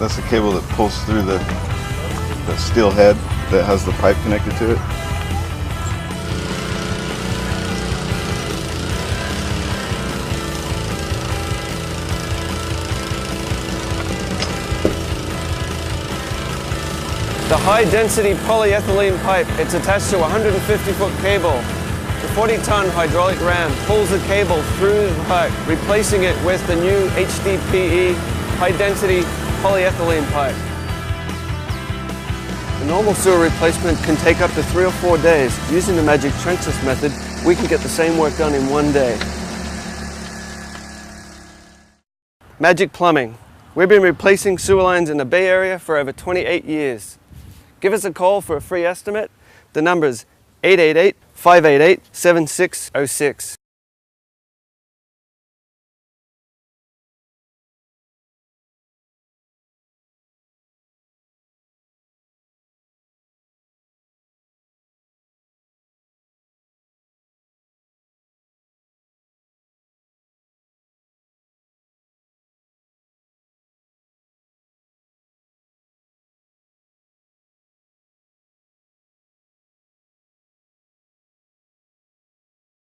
That's the cable that pulls through the steel head that has the pipe connected to it. The high-density polyethylene pipe, it's attached to a 150-foot cable. The 40-ton hydraulic ram pulls the cable through the pipe, replacing it with the new HDPE high-density polyethylene pipe. The normal sewer replacement can take up to 3 or 4 days. Using the magic trenchless method, we can get the same work done in 1 day. Magic Plumbing. We've been replacing sewer lines in the Bay Area for over 28 years. Give us a call for a free estimate. The number's 888-588-7606.